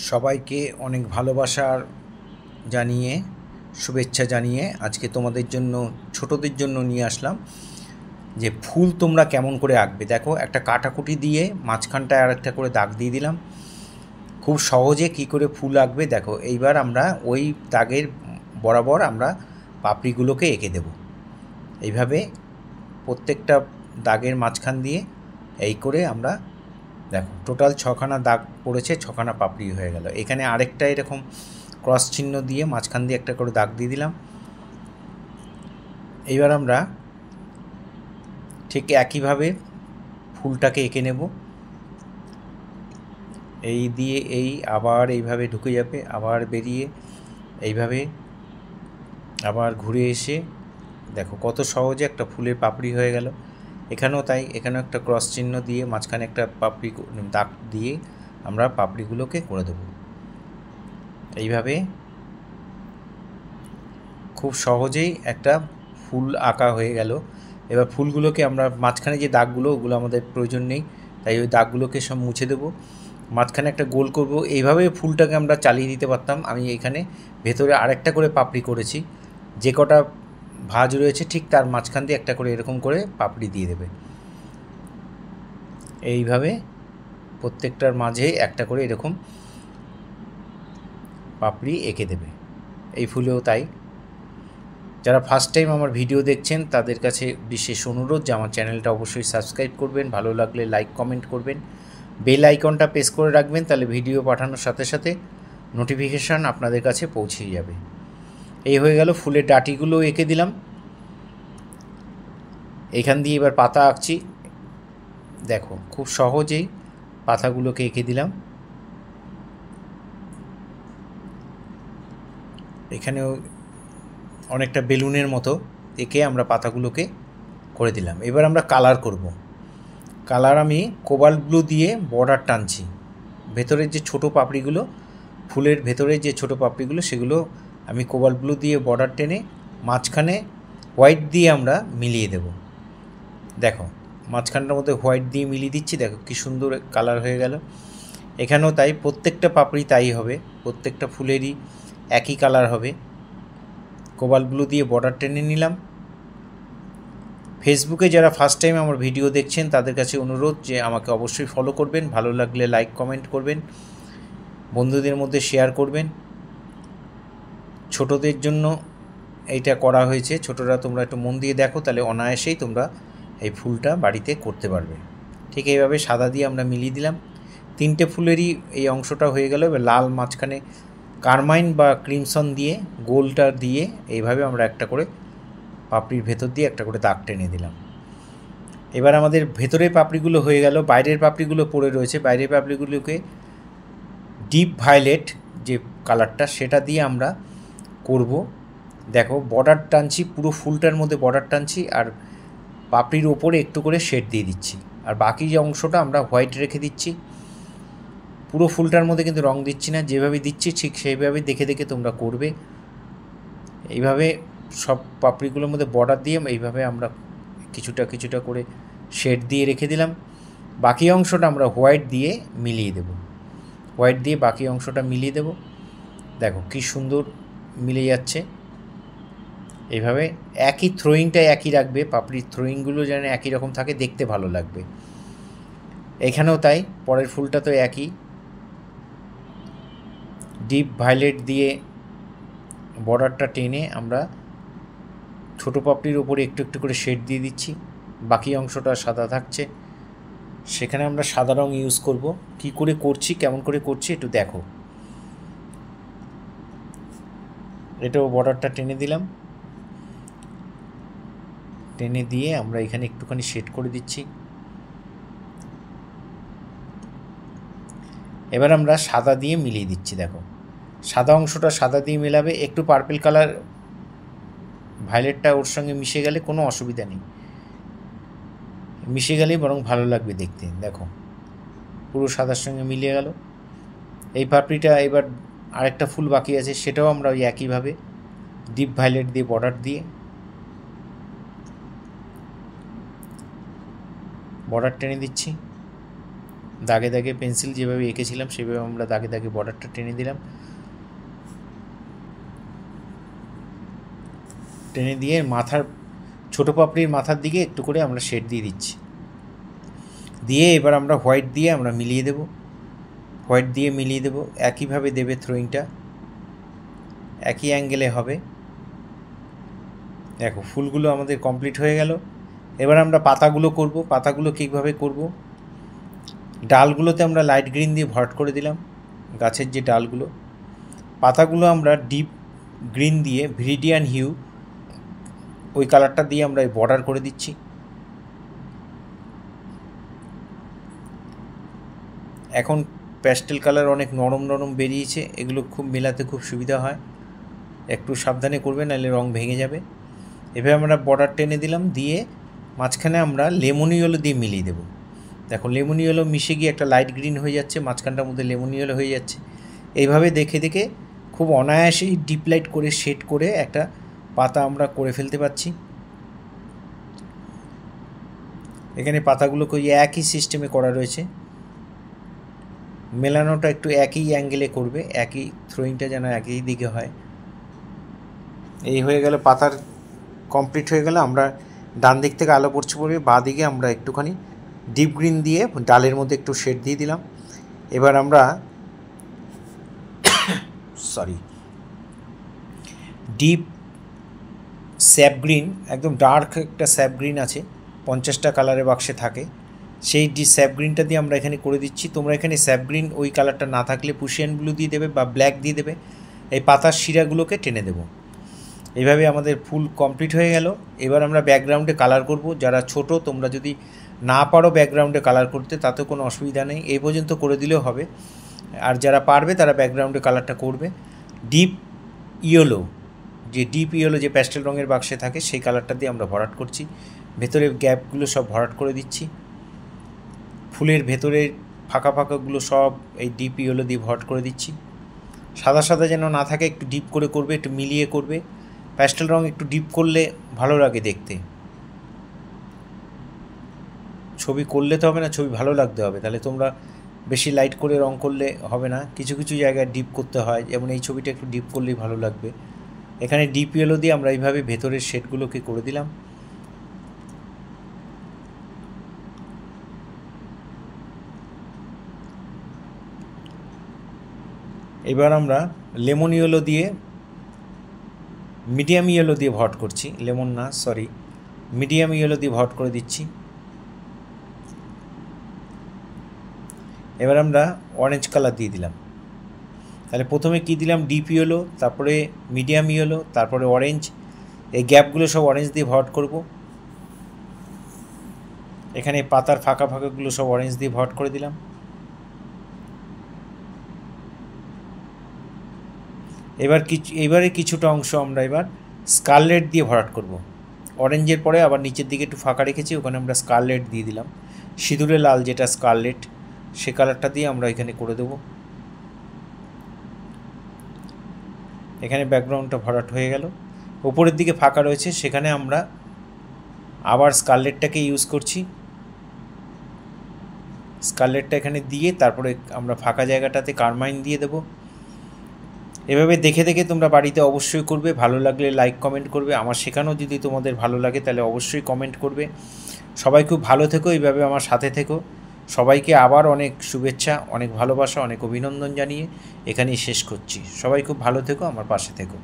সবাইকে অনেক ভালোবাসার জানিয়ে শুভেচ্ছা জানিয়ে আজকে তোমাদের জন্য ছোটদের জন্য নিয়ে আসলাম যে ফুল তোমরা কেমন করে আঁকবে। দেখো, একটা কাটাকুটি দিয়ে মাঝখানটায় আর একটা করে দাগ দিয়ে দিলাম। খুব সহজে কি করে ফুল আঁকবে দেখো। এইবার আমরা ওই দাগের বরাবর আমরা পাপড়িগুলোকে এঁকে দেব। এইভাবে প্রত্যেকটা দাগের মাঝখান দিয়ে এই করে আমরা দেখো টোটাল ছখানা দাগ পড়েছে, ছখানা পাপড়ি হয়ে গেল। এখানে আরেকটা এরকম ক্রস চিহ্ন দিয়ে মাঝখান দিয়ে একটা করে দাগ দিয়ে দিলাম। এইবার আমরা ঠিক একইভাবে ফুলটাকে এঁকে নেব। এই দিয়ে এই আবার এইভাবে ঢুকে যাবে, আবার বেরিয়ে এইভাবে আবার ঘুরে এসে দেখো কত সহজে একটা ফুলের পাপড়ি হয়ে গেল। এখানেও তাই, এখানেও একটা ক্রস চিহ্ন দিয়ে মাঝখানে একটা পাপড়ি দাগ দিয়ে আমরা পাপড়িগুলোকে করে দেব। এইভাবে খুব সহজেই একটা ফুল আঁকা হয়ে গেল। এবার ফুলগুলোকে আমরা মাঝখানে যে দাগগুলো, ওগুলো আমাদের প্রয়োজন নেই, তাই ওই দাগগুলোকে সব মুছে দেব। মাঝখানে একটা গোল করব। এইভাবে ফুলটাকে আমরা চালিয়ে দিতে পারতাম। আমি এখানে ভেতরে আরেকটা করে পাপড়ি করেছি। যে কটা ভাঁজ রয়েছে ঠিক তার মাঝখান দিয়ে একটা করে এরকম করে পাপড়ি দিয়ে দেবে। এইভাবে প্রত্যেকটার মাঝে একটা করে এরকম পাপড়ি এঁকে দেবে। এই ফুলেও তাই। যারা ফার্স্ট টাইম আমার ভিডিও দেখছেন তাদের কাছে বিশেষ অনুরোধ যে আমার চ্যানেলটা অবশ্যই সাবস্ক্রাইব করবেন, ভালো লাগলে লাইক কমেন্ট করবেন, বেল আইকনটা প্রেস করে রাখবেন, তাহলে ভিডিও পাঠানোর সাথে সাথে নোটিফিকেশান আপনাদের কাছে পৌঁছে যাবে। এই হয়ে গেল, ফুলের ডাঁটিগুলো এঁকে দিলাম। এখান দিয়ে এবার পাতা আঁকছি। দেখো খুব সহজেই পাতাগুলোকে এঁকে দিলাম। এখানেও অনেকটা বেলুনের মতো এঁকে আমরা পাতাগুলোকে করে দিলাম। এবার আমরা কালার করব। কালার আমি কোবাল্ট ব্লু দিয়ে বর্ডার টানছি। ভেতরের যে ছোটো পাপড়িগুলো, ফুলের ভেতরের যে ছোটো পাপড়িগুলো, সেগুলো আমি কোবাল্ট ব্লু দিয়ে বর্ডার টেনে মাঝখানে হোয়াইট দিয়ে আমরা মিলিয়ে দেব। দেখো মাঝখানটার মধ্যে হোয়াইট দিয়ে মিলিয়ে দিচ্ছি। দেখো কী সুন্দর কালার হয়ে গেল। এখানেও তাই, প্রত্যেকটা পাপড়ি তাই হবে, প্রত্যেকটা ফুলেরই একই কালার হবে। কোবাল্ট ব্লু দিয়ে বর্ডার টেনে নিলাম। ফেসবুকে যারা ফার্স্ট টাইম আমার ভিডিও দেখছেন তাদের কাছে অনুরোধ যে আমাকে অবশ্যই ফলো করবেন, ভালো লাগলে লাইক কমেন্ট করবেন, বন্ধুদের মধ্যে শেয়ার করবেন। ছোটদের জন্য এইটা করা হয়েছে। ছোটরা তোমরা একটু মন দিয়ে দেখো, তাহলে অনায়াসেই তোমরা এই ফুলটা বাড়িতে করতে পারবে। ঠিক এইভাবে সাদা দিয়ে আমরা মিলিয়ে দিলাম। তিনটে ফুলেরই এই অংশটা হয়ে গেল। এবার লাল মাঝখানে কারমাইন বা ক্রিমসন দিয়ে গোলটা দিয়ে এইভাবে আমরা একটা করে পাপড়ির ভেতর দিয়ে একটা করে দাগ টেনে দিলাম। এবার আমাদের ভেতরের পাপড়িগুলো হয়ে গেল, বাইরের পাপড়িগুলো পড়ে রয়েছে। বাইরের পাপড়িগুলোকে ডিপ ভায়োলেট যে কালারটা, সেটা দিয়ে আমরা করব। দেখো বর্ডার টানছি, পুরো ফুলটার মধ্যে বর্ডার টানছি, আর পাপড়ির ওপরে একটু করে শেড দিয়ে দিচ্ছি, আর বাকি যে অংশটা আমরা হোয়াইট রেখে দিচ্ছি। পুরো ফুলটার মধ্যে কিন্তু রং দিচ্ছি না, যেভাবে দিচ্ছি ঠিক সেইভাবে দেখে দেখে তোমরা করবে। এইভাবে সব পাপড়িগুলোর মধ্যে বর্ডার দিয়ে এইভাবে আমরা কিছুটা কিছুটা করে শেড দিয়ে রেখে দিলাম। বাকি অংশটা আমরা হোয়াইট দিয়ে মিলিয়ে দেব। হোয়াইট দিয়ে বাকি অংশটা মিলিয়ে দেব। দেখো কী সুন্দর মিলে যাচ্ছে। এইভাবে একই থ্রোয়িংটা একই রাখবে, পাপড়ির থ্রোয়িংগুলো যেন একই রকম থাকে, দেখতে ভালো লাগবে। এখানেও তাই, পরের ফুলটা তো একই। ডিপ ভায়োলেট দিয়ে বর্ডারটা টেনে আমরা ছোটো পাপড়ির ওপরে একটু একটু করে শেড দিয়ে দিচ্ছি। বাকি অংশটা সাদা থাকছে, সেখানে আমরা সাদা রং ইউজ করব। কী করে করছি, কেমন করে করছি একটু দেখো। এটাও বর্ডারটা টেনে দিলাম। টেনে দিয়ে আমরা এখানে একটুখানি শেড করে দিচ্ছি। এবার আমরা সাদা দিয়ে মিলিয়ে দিচ্ছি। দেখো সাদা অংশটা সাদা দিয়ে মেলাবে, একটু পার্পল কালার ভায়োলেটটা ওর সঙ্গে মিশে গেলে কোনো অসুবিধা নেই, মিশে গেলেই বরং ভালো লাগবে দেখতে। দেখো পুরো সাদার সঙ্গে মিলিয়ে গেল। এই পাপড়িটা এবার আরেকটা ফুল বাকি আছে, সেটাও আমরা ওই একইভাবে ডিপ ভায়োলেট দিয়ে বর্ডার দিয়ে বর্ডার টেনে দিচ্ছি। দাগে দাগে পেন্সিল যেভাবে এঁকেছিলাম সেভাবে আমরা দাগে দাগে বর্ডারটা টেনে দিলাম। টেনে দিয়ে মাথার ছোটো পাপড়ির মাথার দিকে একটু করে আমরা শেড দিয়ে দিচ্ছি। দিয়ে এবার আমরা হোয়াইট দিয়ে আমরা মিলিয়ে দেব, হোয়াইট দিয়ে মিলিয়ে দেব। একইভাবে দেবে থ্রোয়িংটা, একই অ্যাঙ্গেলে হবে। দেখো ফুলগুলো আমাদের কমপ্লিট হয়ে গেল। এবার আমরা পাতাগুলো করব। পাতাগুলো কীভাবে করব, ডালগুলোতে আমরা লাইট গ্রিন দিয়ে ভরাট করে দিলাম, গাছের যে ডালগুলো। পাতাগুলো আমরা ডিপ গ্রিন দিয়ে ভিরিডিয়ান হিউ ওই কালারটা দিয়ে আমরা বর্ডার করে দিচ্ছি। এখন প্যাস্টেল কালার অনেক নরম নরম বেরিয়েছে, এগুলো খুব মেলাতে খুব সুবিধা হয়, একটু সাবধানে করবে নাহলে রং ভেঙে যাবে। এভাবে আমরা বর্ডার টেনে দিলাম, দিয়ে মাঝখানে আমরা লেমন ইয়েলো দিয়ে মিলিয়ে দেবো। দেখো লেমন ইয়েলো মিশে গিয়ে একটা লাইট গ্রিন হয়ে যাচ্ছে, মাঝখানটার মধ্যে লেমন ইয়েলো হয়ে যাচ্ছে। এইভাবে দেখে দেখে খুব অনায়াসেই ডিপ লাইট করে শেড করে একটা পাতা আমরা করে ফেলতে পারছি। এখানে পাতাগুলোকে ওই একই সিস্টেমে করা রয়েছে, মেলানোটা একটু একই অ্যাঙ্গেলে করবে, একই থ্রোয়িংটা যেন একই দিকে হয়। এই হয়ে গেল, পাতার কমপ্লিট হয়ে গেল। আমরা ডান দিক থেকে আলো পড়বে, বাঁ দিকে আমরা একটুখানি ডিপ গ্রিন দিয়ে ডালের মধ্যে একটু শেড দিয়ে দিলাম। এবার আমরা ডিপ স্যাপ গ্রিন, একদম ডার্ক একটা স্যাপ গ্রিন আছে, 50টা কালারের বাক্সে থাকে, সেই স্যাপ গ্রিনটা দিয়ে আমরা এখানে করে দিচ্ছি। তোমরা এখানে স্যাপ গ্রিন ওই কালারটা না থাকলে পুশিয়ান ব্লু দিয়ে দেবে বা ব্ল্যাক দিয়ে দেবে। এই পাতার শিরাগুলোকে টেনে দেবো। এইভাবে আমাদের ফুল কমপ্লিট হয়ে গেল। এবার আমরা ব্যাকগ্রাউন্ডে কালার করব। যারা ছোট, তোমরা যদি না পারো ব্যাকগ্রাউন্ডে কালার করতে তাতে কোনো অসুবিধা নেই, এই পর্যন্ত করে দিলেও হবে। আর যারা পারবে তারা ব্যাকগ্রাউন্ডে কালারটা করবে। ডিপ ইয়েলো, ডিপ ইয়েলো যে প্যাস্টেল রঙের বাক্সে থাকে সেই কালারটা দিয়ে আমরা ভরাট করছি। ভেতরে গ্যাপগুলো সব ভরাট করে দিচ্ছি। ফুলের ভেতরের ফাঁকা ফাঁকাগুলো সব এই ডিপ ইয়েলো দিয়ে ভরাট করে দিচ্ছি। সাদা সাদা যেন না থাকে, একটু ডিপ করে করবে, একটু মিলিয়ে করবে। প্যাস্টেল রঙ একটু ডিপ করলে ভালো লাগে দেখতে। ছবি করলে তো হবে না, ছবি ভালো লাগতে হবে। তাহলে তোমরা বেশি লাইট করে রং করলে হবে না, কিছু কিছু জায়গায় ডিপ করতে হয়, যেমন এই ছবিটা একটু ডিপ করলেই ভালো লাগবে। এখানে ডিপ ইয়েলো দিয়ে আমরা এইভাবে ভেতরের শেডগুলোকে করে দিলাম। এবার আমরা লেমন ইয়েলো দিয়ে, মিডিয়াম ইয়েলো দিয়ে ভরাট করছি, লেমন না সরি, মিডিয়াম ইয়েলো দিয়ে ভরাট করে দিচ্ছি। এবার আমরা অরেঞ্জ কালার দিয়ে দিলাম। তাহলে প্রথমে কি দিলাম, ডিপ ইয়েলো, তারপরে মিডিয়াম ইয়েলো, তারপরে অরেঞ্জ। এই গ্যাপগুলো সব অরেঞ্জ দিয়ে ভরাট করব। এখানে পাতার ফাঁকা ফাঁকাগুলো সব অরেঞ্জ দিয়ে ভরাট করে দিলাম। এবারে কিছুটা অংশ আমরা এবার স্কারলেট দিয়ে ভরাট করব। অরেঞ্জের পরে আবার নিচের দিকে একটু ফাঁকা রেখেছি, ওখানে আমরা স্কারলেট দিয়ে দিলাম। সিঁদুরে লাল যেটা স্কারলেট, সে কালারটা দিয়ে আমরা এখানে করে দেব। এখানে ব্যাকগ্রাউন্ডটা ভরাট হয়ে গেল। ওপরের দিকে ফাঁকা রয়েছে, সেখানে আমরা আবার স্কারলেটটাকে ইউজ করছি। স্কারলেটটা এখানে দিয়ে তারপরে আমরা ফাঁকা জায়গাটাতে কারমাইন দিয়ে দেব। এভাবে দেখে দেখে তোমরা বাড়িতে অবশ্যই করবে। ভালো লাগলে লাইক কমেন্ট করবে। আমার শেখানো যদি তোমাদের ভালো লাগে তাহলে অবশ্যই কমেন্ট করবে। সবাই খুব ভালো থেকো, এইভাবে আমার সাথে থেকো। সবাইকে আবার অনেক শুভেচ্ছা, অনেক ভালোবাসা, অনেক অভিনন্দন জানিয়ে এখানেই শেষ করছি। সবাই খুব ভালো থেকো, আমার পাশে থেকো।